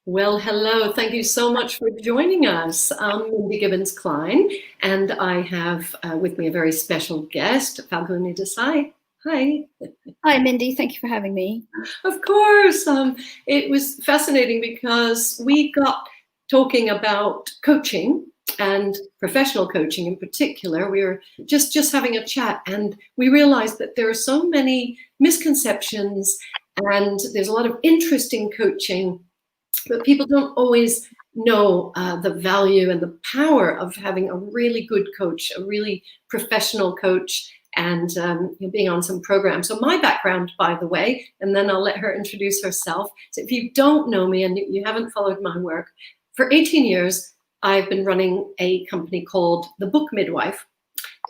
Well, hello. Thank you so much for joining us. I'm Mindy Gibbins-Klein, and I have with me a very special guest, Falguni Desai. Hi. Hi, Mindy. Thank you for having me. Of course. It was fascinating because we got talking about coaching and professional coaching in particular. We were just having a chat, and we realized that there are so many misconceptions, and there's a lot of interest in coaching, but people don't always know the value and the power of having a really good coach, a really professional coach, and being on some program. So my background, by the way, and then I'll let her introduce herself. So if you don't know me and you haven't followed my work, for 18 years, I've been running a company called The Book Midwife.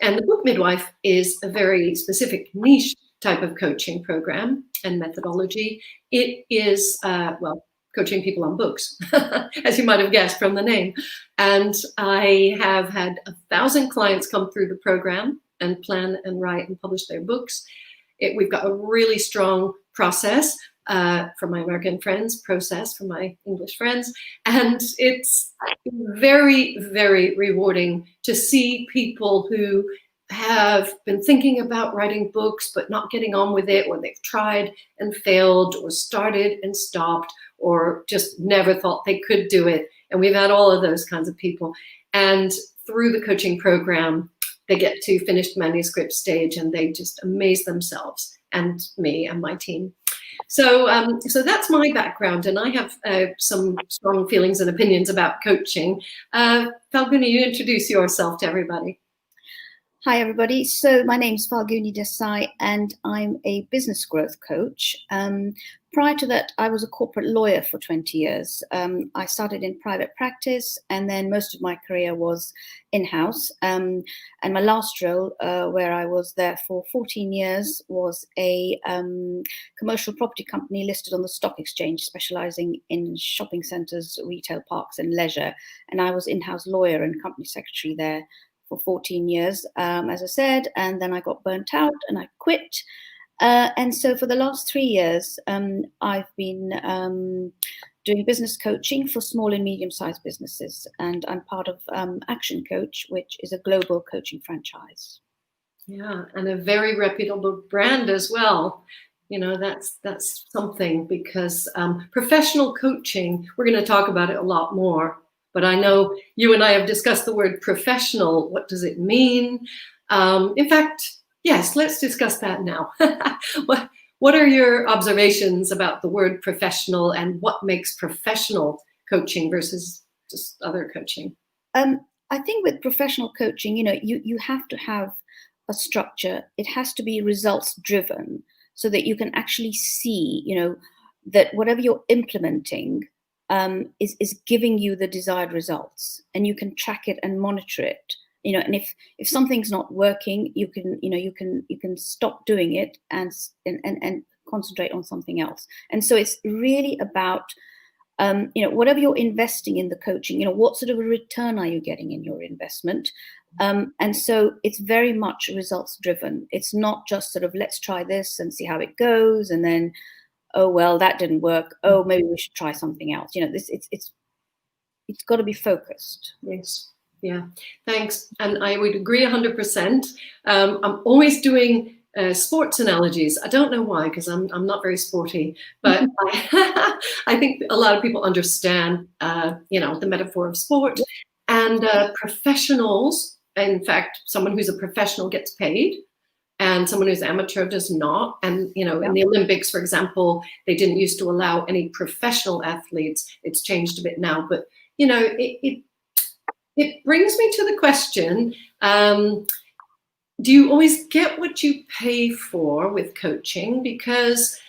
And The Book Midwife is a very specific niche type of coaching program and methodology. It is, coaching people on books, as you might have guessed from the name. And I have had 1,000 clients come through the program and plan and write and publish their books. We've got a really strong process for my American friends, process for my English friends. And it's very, very rewarding to see people who have been thinking about writing books, but not getting on with it, or they've tried and failed, or started and stopped, or just never thought they could do it. And we've had all of those kinds of people. And through the coaching program, they get to finished manuscript stage and they just amaze themselves and me and my team. So that's my background, and I have some strong feelings and opinions about coaching. Falguni, you introduce yourself to everybody. Hi, everybody. So my name is Falguni Desai, and I'm a business growth coach. Prior to that, I was a corporate lawyer for 20 years. I started in private practice, and then most of my career was in-house. And my last role, where I was there for 14 years, was a commercial property company listed on the stock exchange, specializing in shopping centers, retail parks, and leisure. And I was in-house lawyer and company secretary there for 14 years, as I said, and then I got burnt out and I quit. And so for the last 3 years, I've been doing business coaching for small and medium-sized businesses, and I'm part of ActionCoach, which is a global coaching franchise. Yeah, and a very reputable brand as well. You know, that's something, because professional coaching, we're going to talk about it a lot more. But I know you and I have discussed the word professional. What does it mean? In fact, yes, let's discuss that now. What are your observations about the word professional, and what makes professional coaching versus just other coaching? I think with professional coaching, you have to have a structure. It has to be results driven, so that you can actually see, that whatever you're implementing is giving you the desired results, and you can track it and monitor it. And if something's not working, you can stop doing it and concentrate on something else. And so it's really about whatever you're investing in the coaching, what sort of a return are you getting in your investment? And so it's very much results driven. It's not just sort of, let's try this and see how it goes, and then, oh, well, that didn't work. Oh, maybe we should try something else. It's got to be focused. Yes. Yeah. Thanks. And I would agree 100%. I'm always doing sports analogies. I don't know why, because I'm not very sporty, but I think a lot of people understand, the metaphor of sport, and professionals. In fact, someone who's a professional gets paid, and someone who's amateur does not. And, in the Olympics, for example, they didn't used to allow any professional athletes. It's changed a bit now. But, it brings me to the question, do you always get what you pay for with coaching? Because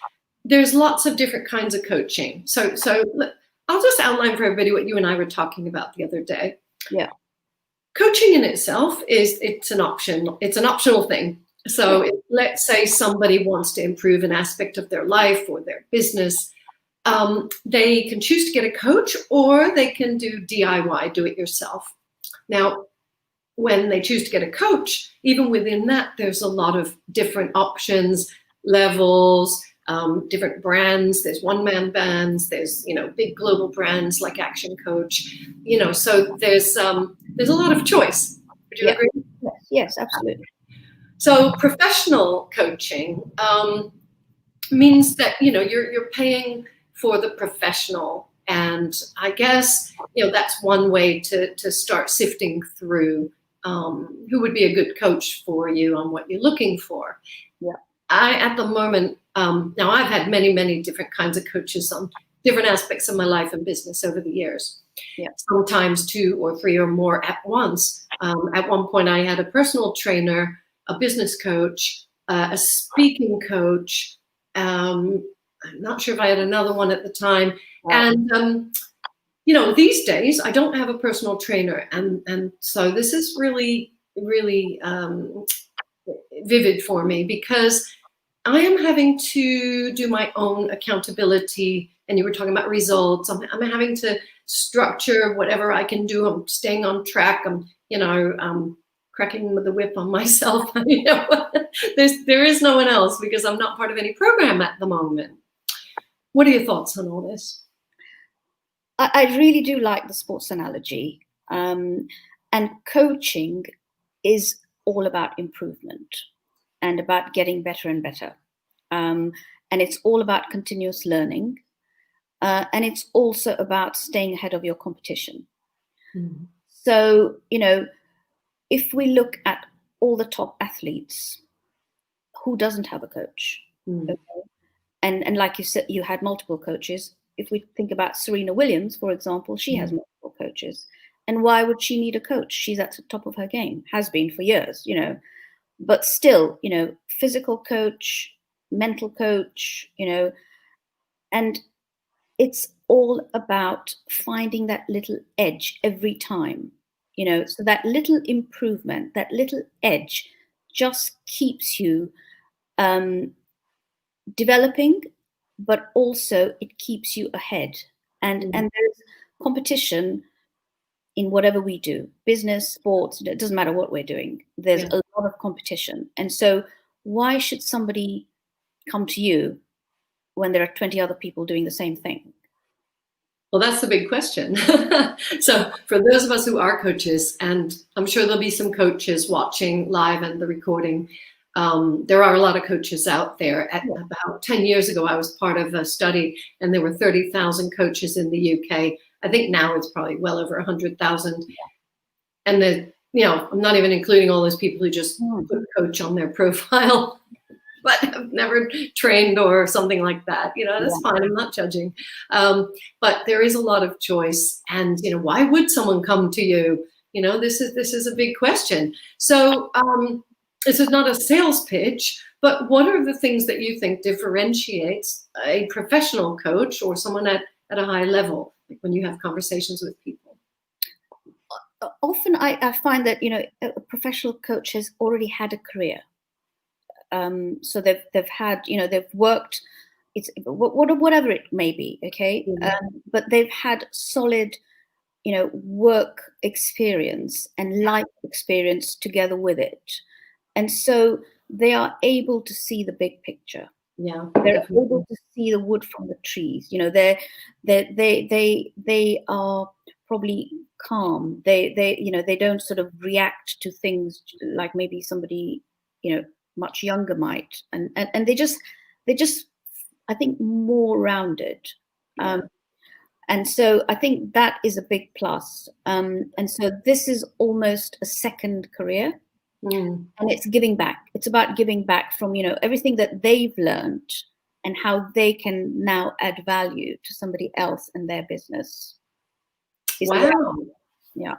there's lots of different kinds of coaching. So I'll just outline for everybody what you and I were talking about the other day. Yeah. Coaching in itself it's an option. It's an optional thing. So if, let's say somebody wants to improve an aspect of their life or their business, they can choose to get a coach, or they can do DIY, do it yourself. Now, when they choose to get a coach, even within that, there's a lot of different options, levels, different brands. There's one-man bands. There's, big global brands like ActionCoach. So there's a lot of choice. Would you agree? Yes, absolutely. So professional coaching means that you're paying for the professional, and I guess that's one way to start sifting through who would be a good coach for you on what you're looking for. Yeah. At the moment, now I've had many different kinds of coaches on different aspects of my life and business over the years. Yeah. Sometimes 2 or 3 or more at once. At one point, I had a personal trainer, a business coach, a speaking coach. I'm not sure if I had another one at the time. Wow. And these days I don't have a personal trainer, and so this is really vivid for me, because I am having to do my own accountability. And you were talking about results. I'm having to structure whatever I can do. I'm staying on track. I'm cracking with the whip on myself. There is no one else, because I'm not part of any program at the moment. What are your thoughts on all this? I really do like the sports analogy. And coaching is all about improvement and about getting better and better. And it's all about continuous learning. And it's also about staying ahead of your competition. Mm-hmm. So, if we look at all the top athletes, who doesn't have a coach? Mm-hmm. Okay. And like you said, you had multiple coaches. If we think about Serena Williams, for example, she has multiple coaches. And why would she need a coach? She's at the top of her game, has been for years, But still, physical coach, mental coach, and it's all about finding that little edge every time, so that little improvement, that little edge just keeps you developing, but also it keeps you ahead. And there's competition in whatever we do, business, sports, it doesn't matter what we're doing. There's a lot of competition. And so why should somebody come to you when there are 20 other people doing the same thing? Well, that's the big question. So for those of us who are coaches, and I'm sure there'll be some coaches watching live and the recording, there are a lot of coaches out there. About 10 years ago, I was part of a study, and there were 30,000 coaches in the UK. I think now it's probably well over 100,000. And I'm not even including all those people who just put coach on their profile, but have never trained or something like that. That's fine. I'm not judging. But there is a lot of choice. And, why would someone come to you? This is a big question. So this is not a sales pitch, but what are the things that you think differentiates a professional coach or someone at a high level, like when you have conversations with people? Often I find that, a professional coach has already had a career. So they've had, they've worked, it's whatever it may be, okay? But they've had solid, work experience and life experience together with it. And so they are able to see the big picture. Yeah, they're able to see the wood from the trees. They are probably calm. They don't sort of react to things like maybe somebody, much younger might, and they just I think more rounded. And so I think that is a big plus. And so this is almost a second career. And it's giving back. It's about giving back from, everything that they've learned and how they can now add value to somebody else in their business. Wow. Yeah.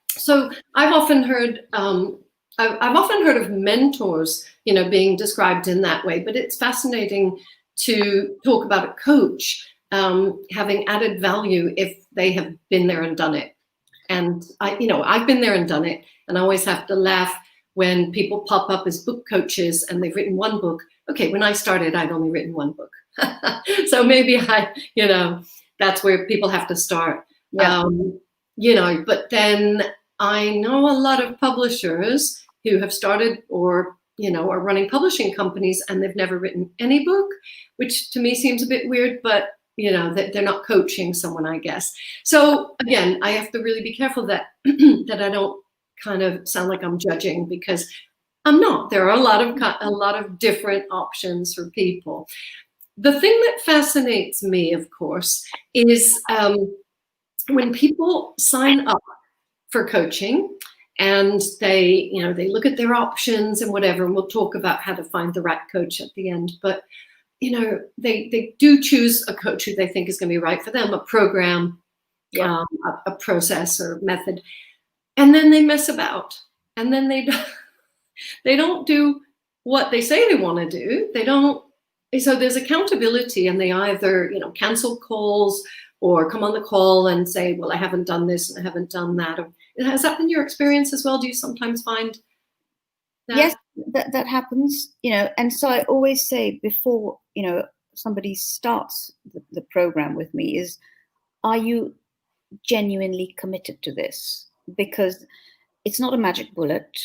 So I've often heard of mentors, being described in that way, but it's fascinating to talk about a coach having added value if they have been there and done it. And I've been there and done it, and I always have to laugh when people pop up as book coaches and they've written one book. Okay, when I started, I'd only written one book. So maybe that's where people have to start. Yeah. But then I know a lot of publishers who have started or are running publishing companies and they've never written any book, which to me seems a bit weird, but they're not coaching someone, I guess. So again, I have to really be careful that that I don't kind of sound like I'm judging, because I'm not. There are a lot of different options for people. The thing that fascinates me, of course, is when people sign up for coaching and they look at their options and whatever, and we'll talk about how to find the right coach at the end. But they do choose a coach who they think is going to be right for them, a program, a process or method, and then they mess about, and then they don't do what they say they want to do. They don't. So there's accountability, and they either cancel calls or come on the call and say, well, I haven't done this and I haven't done that. Has that been your experience as well? Do you sometimes find that? Yes, that happens, and so I always say before, somebody starts the program with me is, are you genuinely committed to this? Because it's not a magic bullet,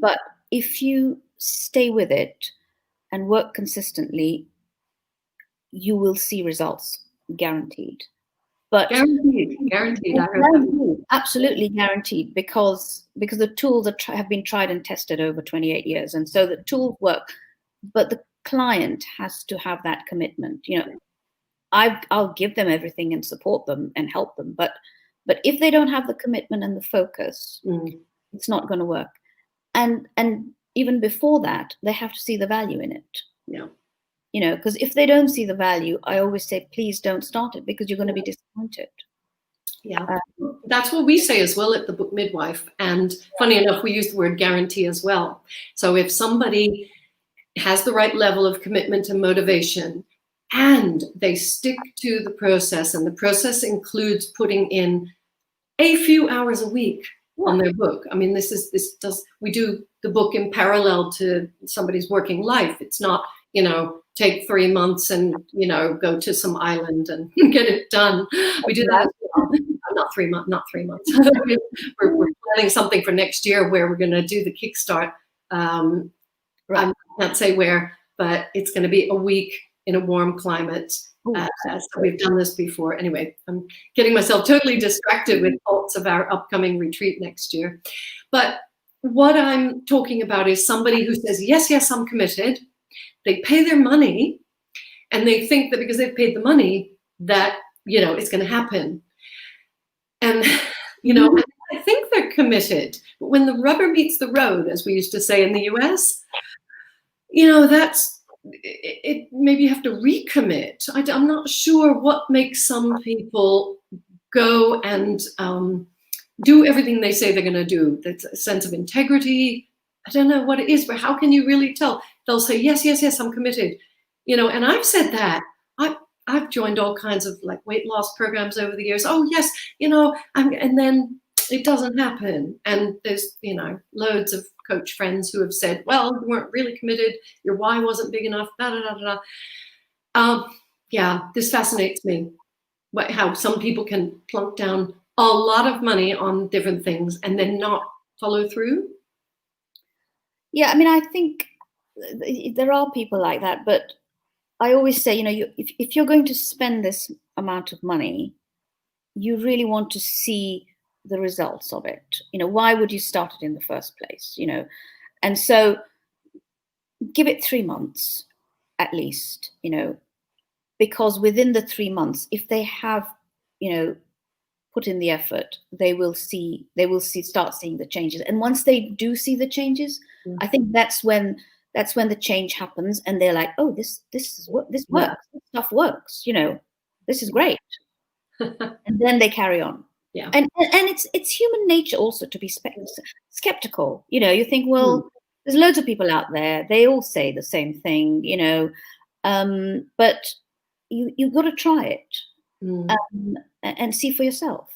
but if you stay with it and work consistently, you will see results, guaranteed. But guaranteed. Absolutely guaranteed, because the tools have been tried and tested over 28 years, and so the tools work. But the client has to have that commitment. I'll give them everything and support them and help them, but if they don't have the commitment and the focus, it's not going to work. And even before that, they have to see the value in it. Yeah. Because if they don't see the value, I always say, please don't start it, because you're going to be disappointed. Yeah, that's what we say as well at the book Midwife. And funny enough, we use the word guarantee as well. So if somebody has the right level of commitment and motivation, and they stick to the process, and the process includes putting in a few hours a week on their book. I mean, we do the book in parallel to somebody's working life. It's not, take 3 months and, go to some island and get it done. We do that. Not 3 months. We're planning something for next year where we're going to do the kickstart. I can't say where, but it's going to be a week in a warm climate. So we've done this before. Anyway, I'm getting myself totally distracted with thoughts of our upcoming retreat next year. But what I'm talking about is somebody who says, yes, I'm committed. They pay their money, and they think that because they've paid the money that, it's going to happen. And, I think they're committed. But when the rubber meets the road, as we used to say in the US, that's it. Maybe you have to recommit. I'm not sure what makes some people go and do everything they say they're going to do. That's a sense of integrity. I don't know what it is, but how can you really tell? They'll say, yes, I'm committed. And I've said that. I've joined all kinds of like weight loss programs over the years. Oh, yes, and then it doesn't happen. And there's, loads of coach friends who have said, well, you weren't really committed. Your why wasn't big enough. Yeah, this fascinates me. How some people can plunk down a lot of money on different things and then not follow through. Yeah, I mean, I think there are people like that, but I always say, if you're going to spend this amount of money, you really want to see the results of it. Why would you start it in the first place? And so give it 3 months at least, because within the 3 months, if they have, put in the effort, they will start seeing the changes. And once they do see the changes, I think that's when the change happens, and they're like, oh, this works. This stuff works. This is great. And then they carry on. Yeah. And it's human nature also to be skeptical. You think, well, there's loads of people out there. They all say the same thing. But you've got to try it and see for yourself.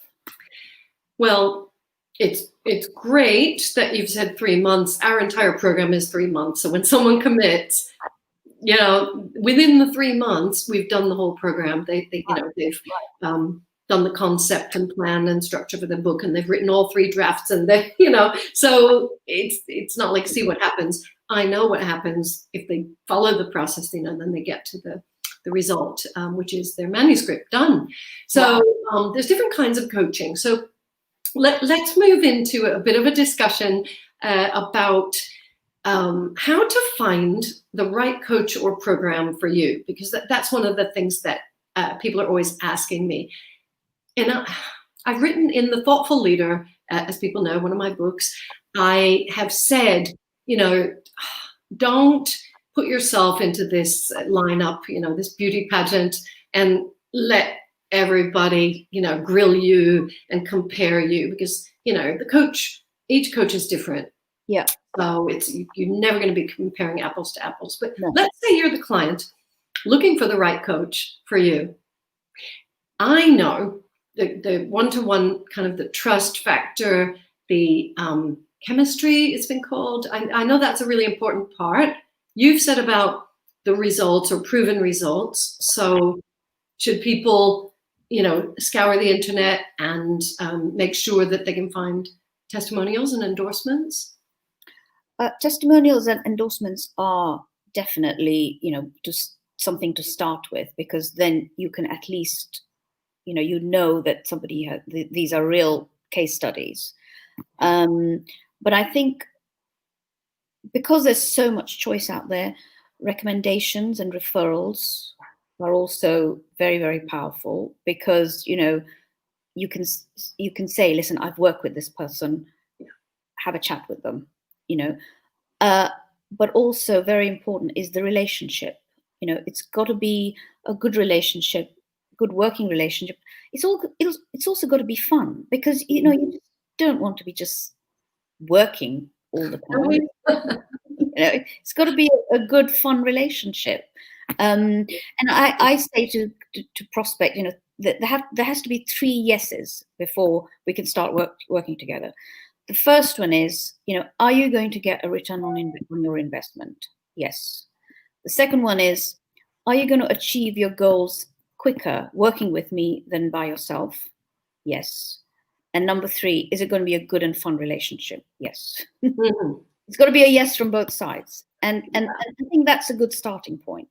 Well, it's great that you've said 3 months. Our entire program is 3 months. So when someone commits, within the 3 months, we've done the whole program. They've done the concept and plan and structure for the book, and they've written all 3 drafts, and they, so it's not like see what happens. I know what happens if they follow the process, then they get to the result, which is their manuscript done. So there's different kinds of coaching. So let's move into a bit of a discussion about how to find the right coach or program for you, because that's one of the things that people are always asking me. And I've written in The Thoughtful Leader, as people know, one of my books, I have said, don't put yourself into this lineup, this beauty pageant, and let everybody, grill you and compare you, because, each coach is different. Yeah. So you're never going to be comparing apples to apples. But let's say you're the client looking for the right coach for you. I know the one-to-one kind of the trust factor, the chemistry, it's been called. I know that's a really important part. You've said about the results or proven results. So should people, scour the internet and make sure that they can find testimonials and endorsements? Testimonials and endorsements are definitely, just something to start with, because then you can at least, know that somebody these are real case studies. But I think because there's so much choice out there, recommendations and referrals are also very, very powerful, because, you can say, listen, I've worked with this person, have a chat with them, but also very important is the relationship. It's got to be a good relationship, good working relationship. It's also got to be fun, because, you just don't want to be just working all the time. It's got to be a good, fun relationship. And I say to prospect, that there has to be 3 yeses before we can start working together. The first one is, are you going to get a return on your investment? Yes. The second one is, are you going to achieve your goals quicker working with me than by yourself? Yes. And number 3, is it going to be a good and fun relationship? Yes. Mm-hmm. It's got to be a yes from both sides. And I think that's a good starting point.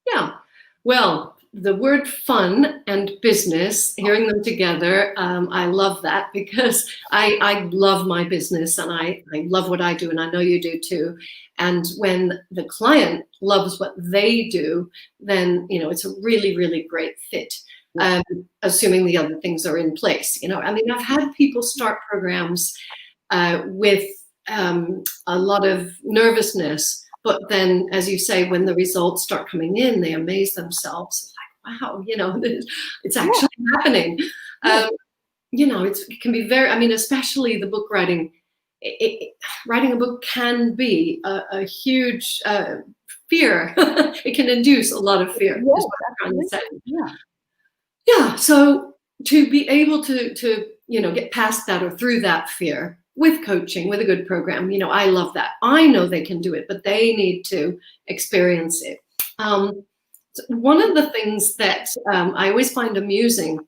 Yeah. Well, the word fun and business, hearing them together, I love that, because I love my business and I love what I do, and I know you do too. And when the client loves what they do, then, it's a really, really great fit, assuming the other things are in place. I've had people start programs with a lot of nervousness, but then, as you say, when the results start coming in, they amaze themselves. Like, wow, it's actually happening. It can be very, especially the book writing. Writing a book can be a huge fear. It can induce a lot of fear. Yeah, is what I'm trying to say. Yeah. Yeah. So to be able to get past that or through that fear with coaching, with a good program, I love that. I know they can do it, but they need to experience it. One of the things that I always find amusing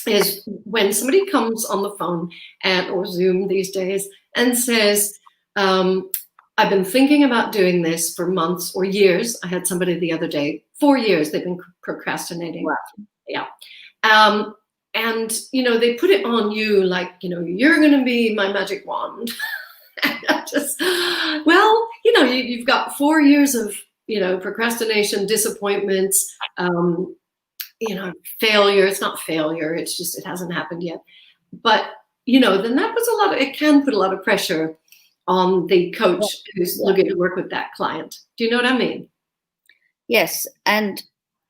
is when somebody comes on the phone or Zoom these days and says, I've been thinking about doing this for months or years. I had somebody the other day, 4 years they've been procrastinating. Wow. Yeah. And, they put it on you like, you're going to be my magic wand. You've got 4 years of, procrastination, disappointments, failure. It's not failure. It's just, it hasn't happened yet. But, then that puts it can put a lot of pressure on the coach who's looking to work with that client. Do you know what I mean? Yes. And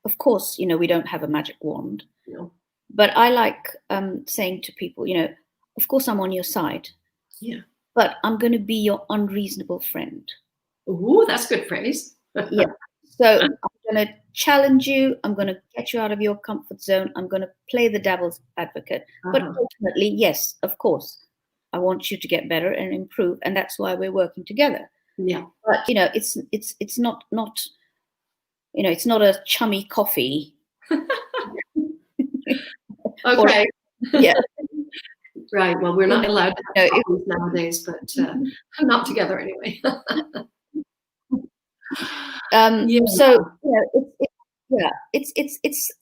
of course, we don't have a magic wand. No. But I like saying to people, of course I'm on your side. Yeah. But I'm going to be your unreasonable friend. Ooh, that's a good phrase. Yeah. So I'm going to challenge you. I'm going to get you out of your comfort zone. I'm going to play the devil's advocate. But ultimately, yes, of course, I want you to get better and improve, and that's why we're working together. Yeah. But it's not it's not a chummy coffee. Okay. Yeah. Right. Well, we're not allowed to have coffees nowadays, but not together anyway. Yeah. So it's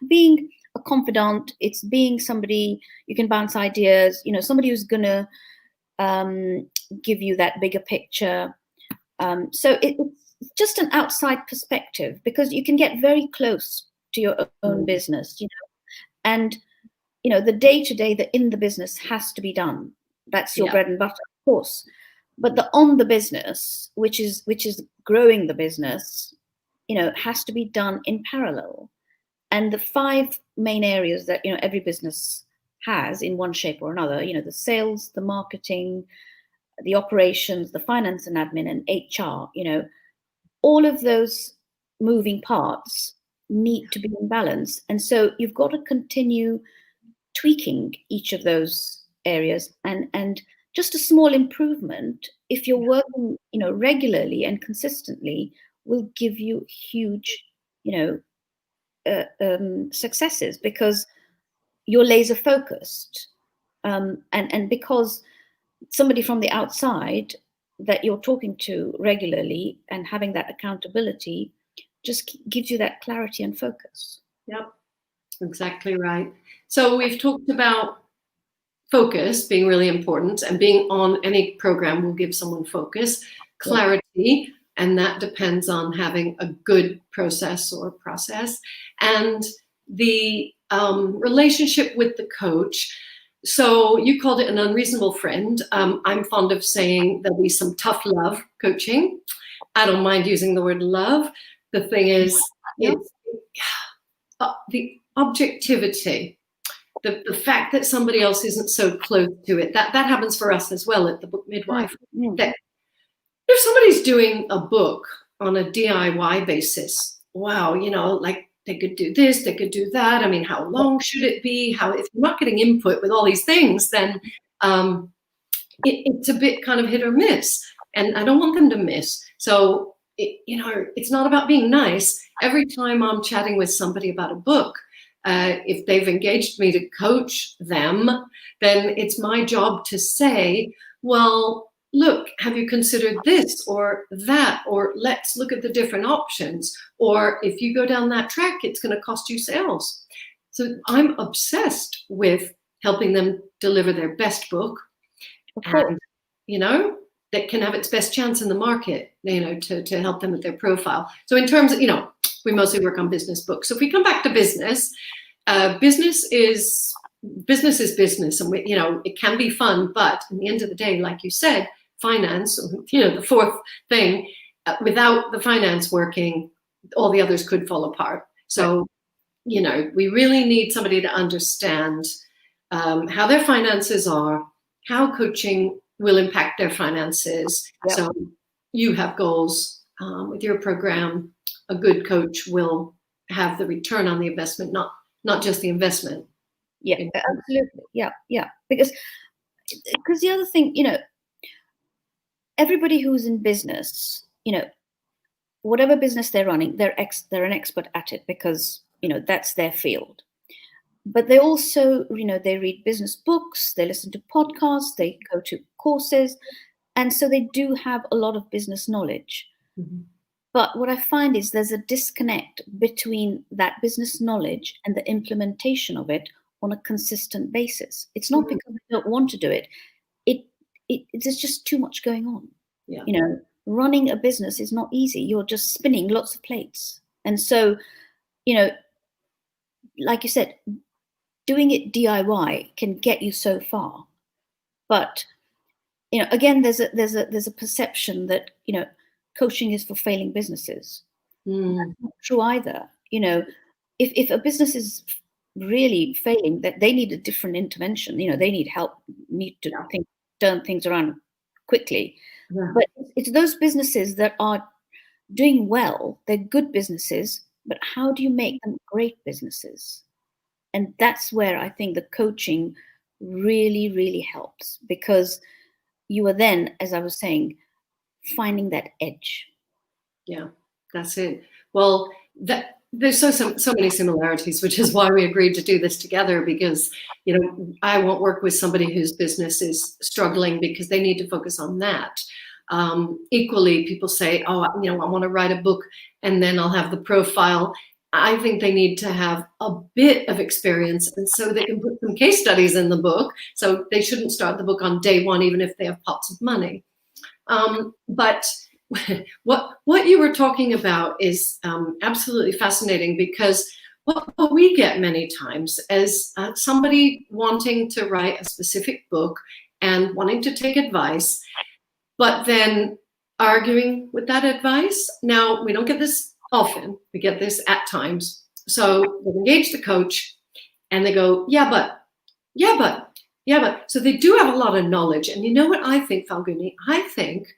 being a confidant. It's being somebody you can bounce ideas. Somebody who's gonna give you that bigger picture. So it's just an outside perspective, because you can get very close to your own business, and the day-to-day, the in the business has to be done. That's your bread and butter, of course. But the on the business, which is growing the business, has to be done in parallel. And the 5 main areas that every business has in one shape or another, the sales, the marketing, the operations, the finance and admin, and HR, all of those moving parts need to be in balance. And so you've got to continue tweaking each of those areas, and just a small improvement, if you're working regularly and consistently, will give you huge successes, because you're laser focused, and because somebody from the outside that you're talking to regularly and having that accountability just gives you that clarity and focus. Yep, exactly right. So we've talked about focus being really important, and being on any program will give someone focus, clarity, and that depends on having a good process, and the relationship with the coach. So you called it an unreasonable friend. I'm fond of saying there'll be some tough love coaching. I don't mind using the word love. The thing is, it's the objectivity, the fact that somebody else isn't so close to it. That happens for us as well at the book Midwife. That if somebody's doing a book on a DIY basis, wow, like they could do this, they could do that. I mean, how long should it be? If you're not getting input with all these things, then it's a bit kind of hit or miss. And I don't want them to miss. So, it's not about being nice. Every time I'm chatting with somebody about a book, if they've engaged me to coach them, then it's my job to say, well, look, have you considered this or that? Or let's look at the different options. Or if you go down that track, it's going to cost you sales. So I'm obsessed with helping them deliver their best book. And, that can have its best chance in the market, to help them with their profile. So in terms of, we mostly work on business books. So if we come back to business, business is business, and it can be fun, but at the end of the day, like you said, finance, the fourth thing, without the finance working, all the others could fall apart. So, we really need somebody to understand how their finances are, how coaching will impact their finances. Yep. So you have goals with your program. A good coach will have the return on the investment, not just the investment. Yeah, absolutely. Yeah. Because the other thing, everybody who's in business, whatever business they're running, they're an expert at it, because that's their field. But they also, they read business books, they listen to podcasts, they go to courses, and so they do have a lot of business knowledge. Mm-hmm. But what I find is there's a disconnect between that business knowledge and the implementation of it on a consistent basis. It's not because they don't want to do it. There's just too much going on. Yeah. Running a business is not easy. You're just spinning lots of plates. And so, like you said, doing it DIY can get you so far. But, again, there's a perception that, coaching is for failing businesses. That's not true either. If a business is really failing, that they need a different intervention. They need help, need to turn things around quickly. Yeah. But it's those businesses that are doing well. They're good businesses, but how do you make them great businesses? And that's where I think the coaching really, really helps, because you are then, as I was saying, finding that edge. Yeah, that's it. Well, there's so many similarities, which is why we agreed to do this together, because, I won't work with somebody whose business is struggling because they need to focus on that. Equally, people say, oh, I want to write a book and then I'll have the profile. I think they need to have a bit of experience, and so they can put some case studies in the book. So they shouldn't start the book on day one, even if they have pots of money. But what you were talking about is absolutely fascinating, because what we get many times is somebody wanting to write a specific book and wanting to take advice, but then arguing with that advice. Now, we don't get this often, we get this at times. So they engage the coach and they go, yeah, but. So they do have a lot of knowledge. And you know what I think, Falguni? I think,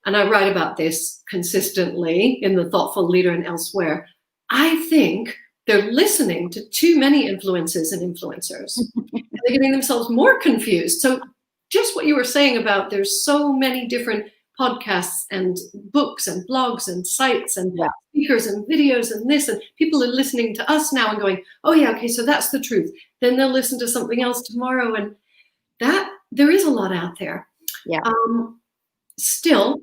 and I write about this consistently in The Thoughtful Leader and elsewhere, I think they're listening to too many influences and influencers. And they're getting themselves more confused. So just what you were saying about there's so many different podcasts and books and blogs and sites and speakers and videos and this, and people are listening to us now and going, oh yeah, okay, so that's the truth. Then they'll listen to something else tomorrow, and that there is a lot out there. Still,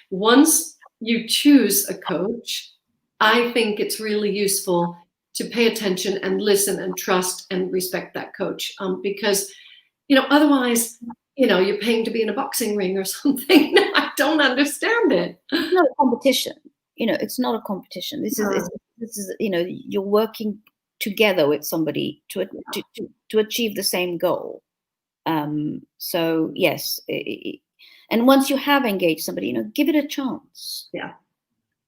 once you choose a coach, I think it's really useful to pay attention and listen and trust and respect that coach, because otherwise, you're paying to be in a boxing ring or something. I don't understand it. It's not a competition. It's not a competition. This is you're working together with somebody to achieve the same goal. So yes, and once you have engaged somebody, give it a chance. Yeah.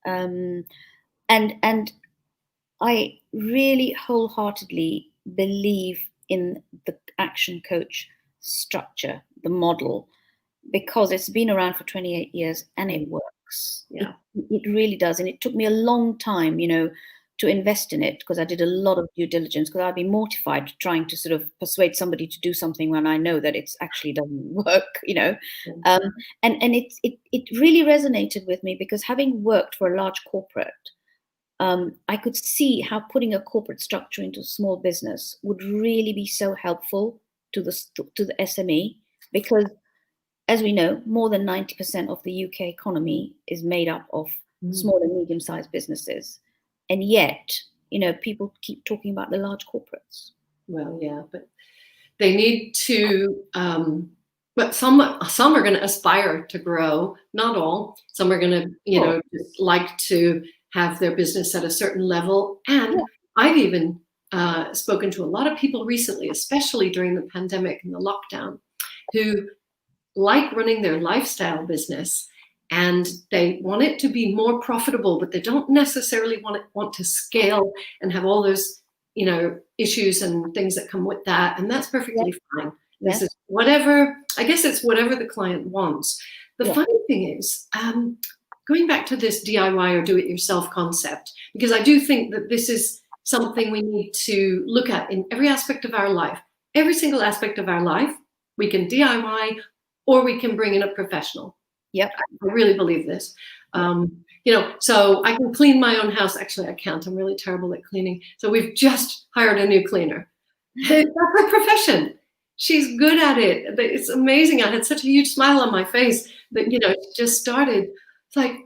And I really wholeheartedly believe in the ActionCoach structure, the model, because it's been around for 28 years and it works. Yeah. It really does. And it took me a long time, to invest in it, because I did a lot of due diligence, because I'd be mortified trying to sort of persuade somebody to do something when I know that it actually doesn't work, And it really resonated with me, because having worked for a large corporate, I could see how putting a corporate structure into a small business would really be so helpful to the SME, because, as we know, more than 90% of the UK economy is made up of small and medium-sized businesses, and yet, people keep talking about the large corporates. Well, yeah, but they need to. But some are going to aspire to grow. Not all. Some are going to, just like to have their business at a certain level. And I've even spoken to a lot of people recently, especially during the pandemic and the lockdown, who like running their lifestyle business, and they want it to be more profitable, but they don't necessarily want to scale and have all those, issues and things that come with that. And that's perfectly fine. This is whatever, I guess it's whatever the client wants. The funny thing is, going back to this DIY or do-it-yourself concept, because I do think that this is something we need to look at in every aspect of our life. Every single aspect of our life, we can DIY or we can bring in a professional. Yep. I really believe this. So I can clean my own house. Actually, I can't. I'm really terrible at cleaning. So we've just hired a new cleaner. That's her profession. She's good at it. It's amazing. I had such a huge smile on my face that, it just started. It's like,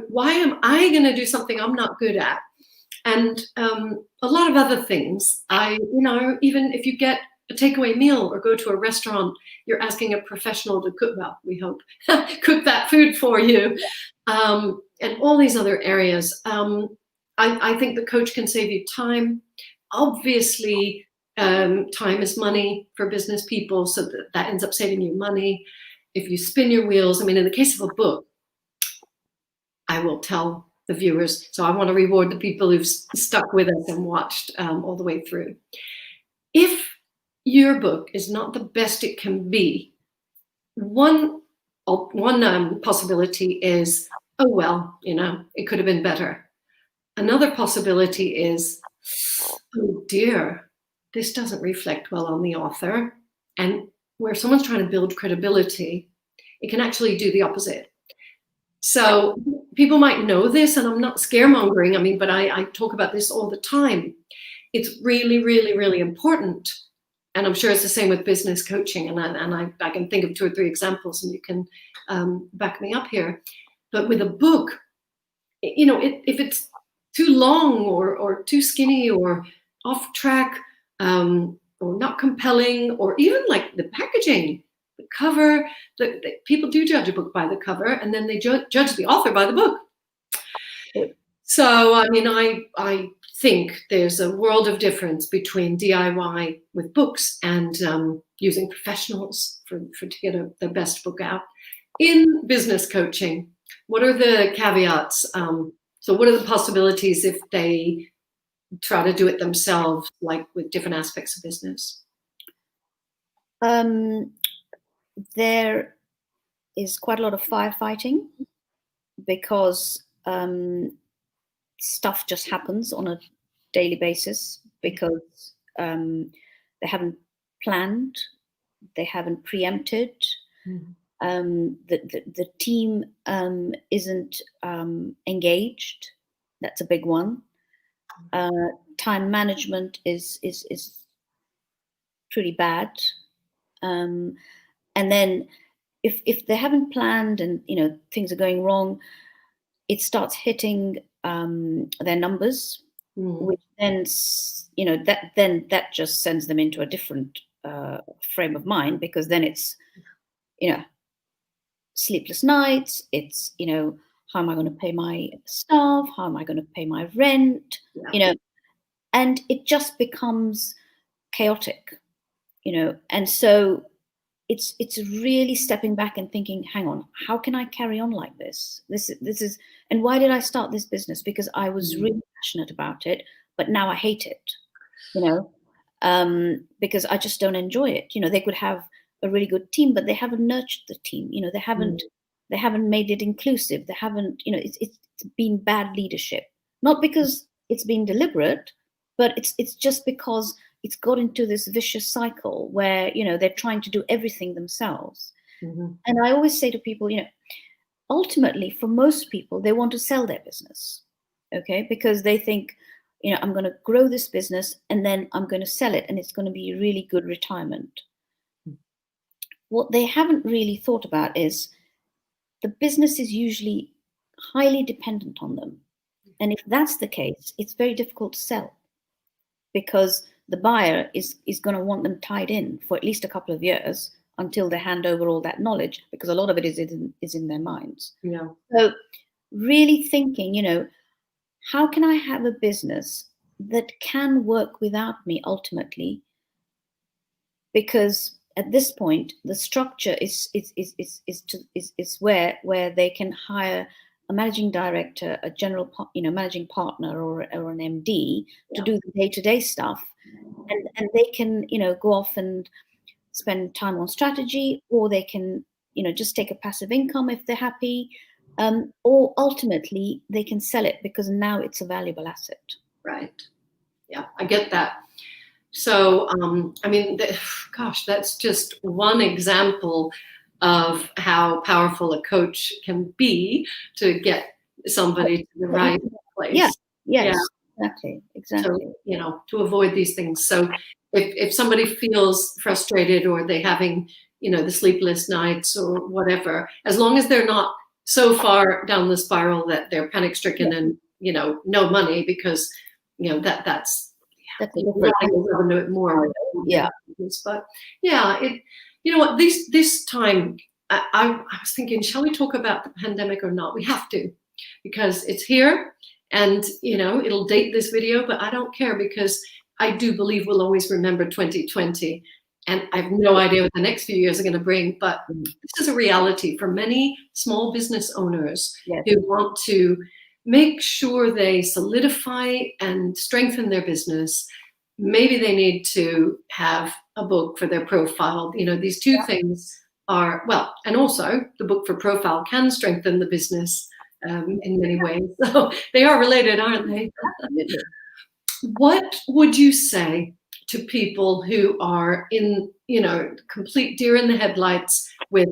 why am I going to do something I'm not good at? And a lot of other things. Even if you get a takeaway meal or go to a restaurant, you're asking a professional to cook, well, we hope, cook that food for you. And all these other areas. I think the coach can save you time. Obviously, time is money for business people, so that ends up saving you money. If you spin your wheels, in the case of a book, I will tell the viewers, so I want to reward the people who've stuck with us and watched all the way through. If your book is not the best it can be, one possibility is, oh, well, it could have been better. Another possibility is, oh dear, this doesn't reflect well on the author. And where someone's trying to build credibility, it can actually do the opposite. So people might know this, and I'm not scaremongering, but I talk about this all the time. It's really, really, really important. And I'm sure it's the same with business coaching. And I can think of 2 or 3 examples, and you can back me up here. But with a book, if it's too long or too skinny or off track, or not compelling, or even like the packaging, the cover, people do judge a book by the cover, and then they judge the author by the book. So, I mean, I think there's a world of difference between DIY with books and using professionals to get the best book out. In business coaching, what are the caveats? So what are the possibilities if they try to do it themselves, like with different aspects of business? There is quite a lot of firefighting because stuff just happens on a daily basis because they haven't planned, they haven't preempted. The team isn't engaged. That's a big one. Time management is pretty bad. And then if they haven't planned and things are going wrong, it starts hitting their numbers, which then that just sends them into a different frame of mind, because then it's sleepless nights. It's how am I going to pay my staff? How am I going to pay my rent? And it just becomes chaotic, and so it's really stepping back and thinking, hang on, how can I carry on like this? This is, and why did I start this business? Because I was really passionate about it, but now I hate it, because I just don't enjoy it. They could have a really good team, but they haven't nurtured the team. They haven't made it inclusive. They haven't, it's been bad leadership, not because it's been deliberate, but it's just because it's got into this vicious cycle where, they're trying to do everything themselves. And I always say to people, ultimately, for most people, they want to sell their business, okay? Because they think, I'm going to grow this business and then I'm going to sell it and it's going to be a really good retirement. What they haven't really thought about is the business is usually highly dependent on them. And if that's the case, it's very difficult to sell, because the buyer is going to want them tied in for at least a couple of years until they hand over all that knowledge, because a lot of it is in their minds. Yeah. So really thinking, how can I have a business that can work without me ultimately? Because at this point, the structure is where they can hire a managing director, a general, managing partner, or an MD to do the day-to-day stuff, and they can, go off and spend time on strategy, or they can, just take a passive income if they're happy, or ultimately they can sell it because now it's a valuable asset. Right. Yeah, I get that. So, I mean, that's just one example of how powerful a coach can be to get somebody to the right place. Yeah. Yes. Yeah. Exactly. So, to avoid these things. So if somebody feels frustrated, or they're having, the sleepless nights or whatever, as long as they're not so far down the spiral that they're panic stricken and, no money, because, that's more. Yeah. But yeah, this time I was thinking, shall we talk about the pandemic or not? We have to, because it's here, and it'll date this video, but I don't care, because I do believe we'll always remember 2020, and I have no idea what the next few years are going to bring. But this is a reality for many small business owners who want to make sure they solidify and strengthen their business. Maybe they need to have a book for their profile. These two things are, well, and also the book for profile can strengthen the business in many ways. So they are related, aren't they? What would you say to people who are in, complete deer in the headlights with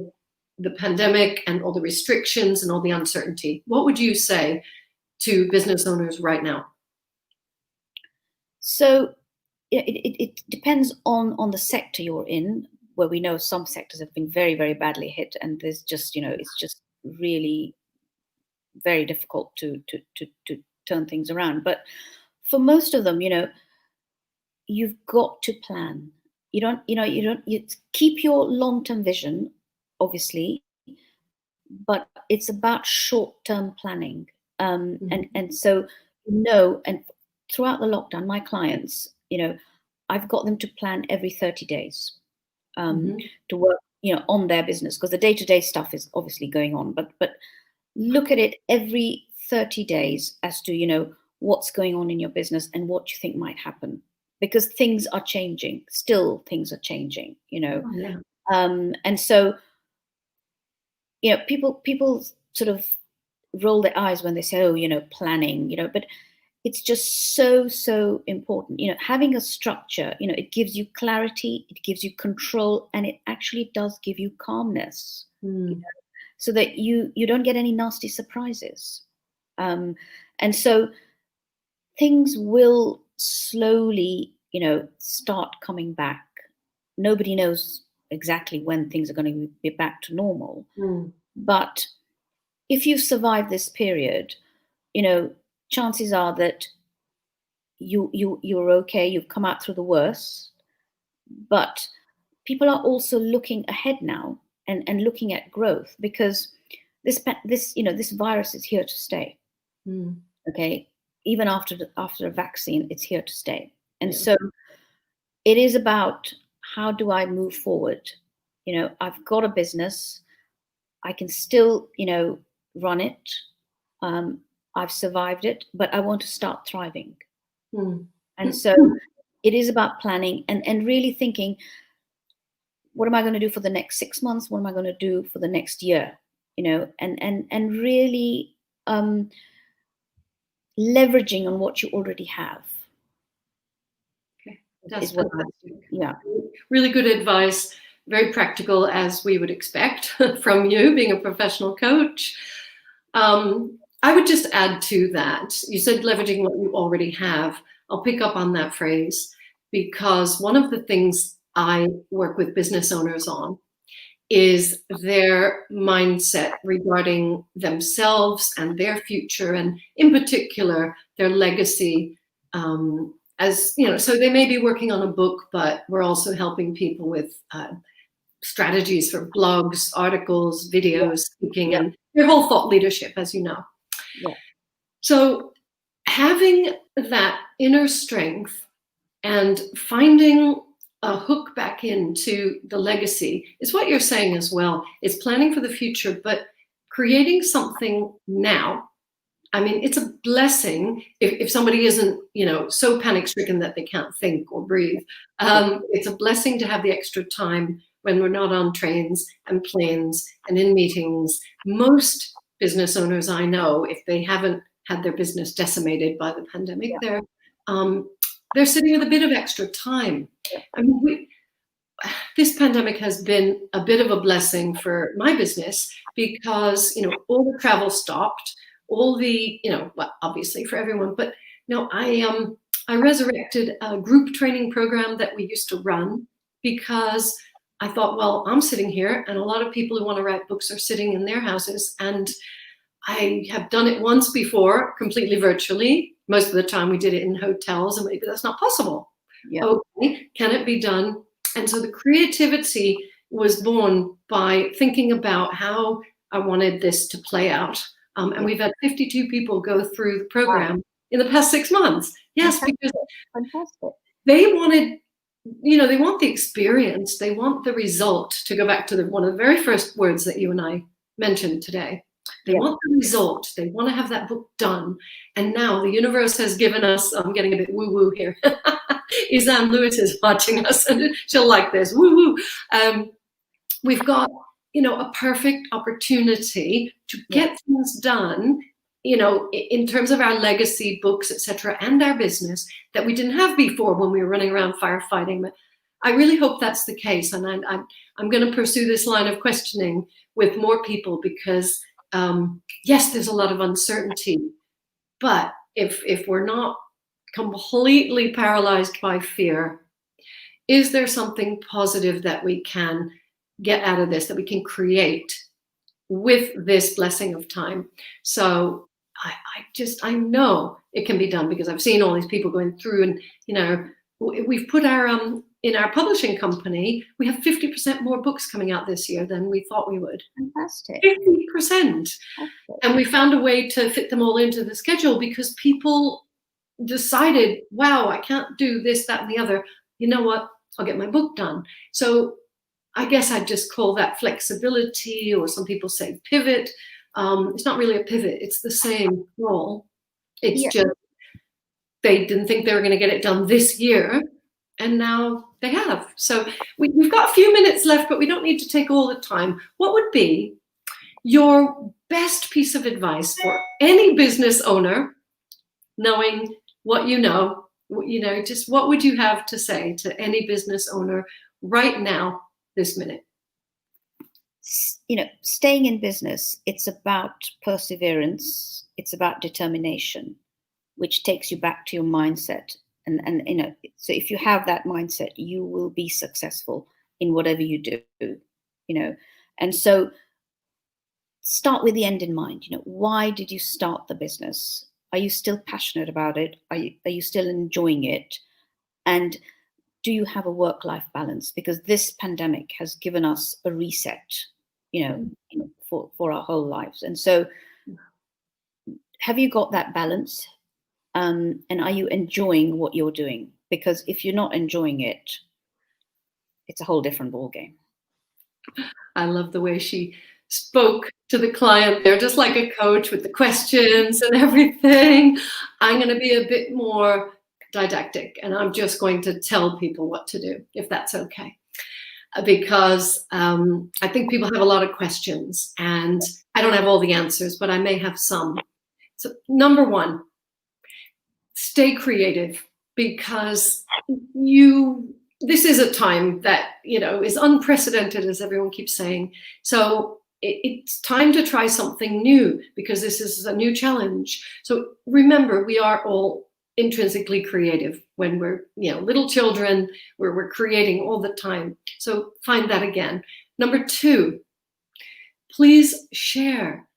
the pandemic and all the restrictions and all the uncertainty? What would you say to business owners right now? So it depends on the sector you're in, where we know some sectors have been very, very badly hit, and there's just, it's just really very difficult to turn things around. But for most of them, you've got to plan. You keep your long-term vision, obviously, but it's about short-term planning. And so, and throughout the lockdown, my clients, I've got them to plan every 30 days to work, on their business, because the day-to-day stuff is obviously going on, but look at it every 30 days as to, what's going on in your business and what you think might happen, because things are changing. Still, things are changing, Oh, yeah. And so, people sort of roll their eyes when they say, oh, planning, but it's just so important. Having a structure, it gives you clarity, it gives you control, and it actually does give you calmness, so that you don't get any nasty surprises. And so things will slowly, start coming back. Nobody knows exactly when things are going to be back to normal. But if you've survived this period, chances are that you're okay. You've come out through the worst. But people are also looking ahead now and looking at growth, because this virus is here to stay. Okay, even after a vaccine, it's here to stay. And so it is about, how do I move forward? I've got a business. I can still, run it. I've survived it, but I want to start thriving. And so it is about planning and really thinking, what am I going to do for the next 6 months? What am I going to do for the next year? And really leveraging on what you already have. Okay, that's fantastic. Yeah, really good advice. Very practical, as we would expect from you, being a professional coach. I would just add to that. You said leveraging what you already have. I'll pick up on that phrase, because one of the things I work with business owners on is their mindset regarding themselves and their future, and in particular, their legacy. So they may be working on a book, but we're also helping people with strategies for blogs, articles, videos, speaking, and their whole thought leadership, as you know. So having that inner strength and finding a hook back into the legacy is what you're saying as well. It's planning for the future, but creating something now. I mean, it's a blessing if somebody isn't, so panic-stricken that they can't think or breathe. It's a blessing to have the extra time when we're not on trains and planes and in meetings. Most business owners I know, if they haven't had their business decimated by the pandemic, they're sitting with a bit of extra time. I mean, this pandemic has been a bit of a blessing for my business, because, all the travel stopped, all the, well, obviously for everyone, but I resurrected a group training program that we used to run, because I thought, well, I'm sitting here and a lot of people who want to write books are sitting in their houses, and I have done it once before, completely virtually. Most of the time we did it in hotels, and maybe that's not possible. Okay, can it be done? And so the creativity was born by thinking about how I wanted this to play out. And we've had 52 people go through the program in the past 6 months. Yes, because they wanted, they want the experience, they want the result, to go back to one of the very first words that you and I mentioned today. They want the result. They want to have that book done. And now the universe has given us, I'm getting a bit woo-woo here. Izanne Lewis is watching us, and she'll like this, woo-woo. We've got, a perfect opportunity to get things done, in terms of our legacy books, etc., and our business, that we didn't have before when we were running around firefighting. But I really hope that's the case. And I'm going to pursue this line of questioning with more people, because yes, there's a lot of uncertainty, but if we're not completely paralyzed by fear, is there something positive that we can get out of this, that we can create with this blessing of time? So I know it can be done, because I've seen all these people going through, and, you know, we've put our, in our publishing company, we have 50% more books coming out this year than we thought we would. Fantastic. 50%. And we found a way to fit them all into the schedule, because people decided, wow, I can't do this, that, and the other. You know what? I'll get my book done. So I guess I'd just call that flexibility, or some people say pivot. It's not really a pivot. It's the same role. It's just they didn't think they were going to get it done this year, and now they have. So we've got a few minutes left, but we don't need to take all the time. What would be your best piece of advice for any business owner, knowing what you know, just what would you have to say to any business owner right now, this minute? You know, staying in business, it's about perseverance, it's about determination, which takes you back to your mindset. And you know, so if you have that mindset, you will be successful in whatever you do, you know. And so start with the end in mind. You know, why did you start the business? Are you still passionate about it? Are you still enjoying it? And do you have a work-life balance? Because this pandemic has given us a reset, you know, for our whole lives. And so have you got that balance? And are you enjoying what you're doing? Because if you're not enjoying it, it's a whole different ballgame. I love the way she spoke to the client there, just like a coach, with the questions and everything. I'm going to be a bit more didactic, and I'm just going to tell people what to do, if that's okay. Because I think people have a lot of questions, and I don't have all the answers, but I may have some. So number one, stay creative, because this is a time that, you know, is unprecedented, as everyone keeps saying. So it's time to try something new, because this is a new challenge. So remember, we are all intrinsically creative. When we're, you know, little children, we're creating all the time. So find that again. Number two, please share,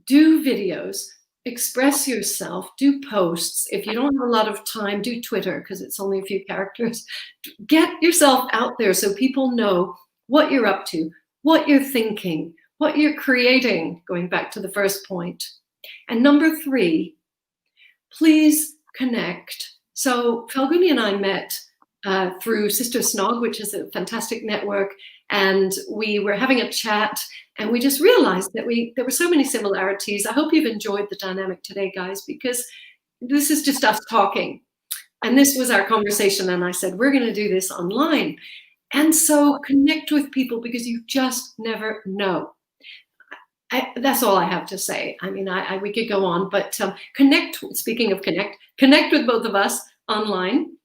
do videos, express yourself, do posts. If you don't have a lot of time, do Twitter, because it's only a few characters. Get yourself out there so people know what you're up to, what you're thinking, what you're creating, going back to the first point. And number three, please connect. So Falguni and I met through Sister Snog, which is a fantastic network, and we were having a chat, and we just realized that there were so many similarities. I hope you've enjoyed the dynamic today, guys, because this is just us talking. And this was our conversation, and I said, we're going to do this online. And so connect with people, because you just never know. That's all I have to say. I mean, we could go on, but connect. Speaking of connect with both of us online.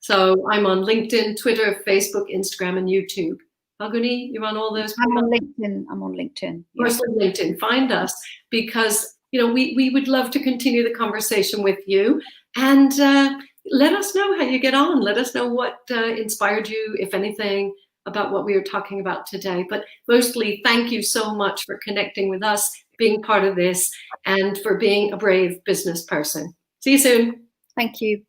So I'm on LinkedIn, Twitter, Facebook, Instagram, and YouTube. Falguni, you're on all those? I'm on LinkedIn. Yeah. Mostly LinkedIn. Find us, because, you know, we would love to continue the conversation with you, and let us know how you get on. Let us know what inspired you, if anything, about what we were talking about today. But mostly, thank you so much for connecting with us, being part of this, and for being a brave business person. See you soon. Thank you.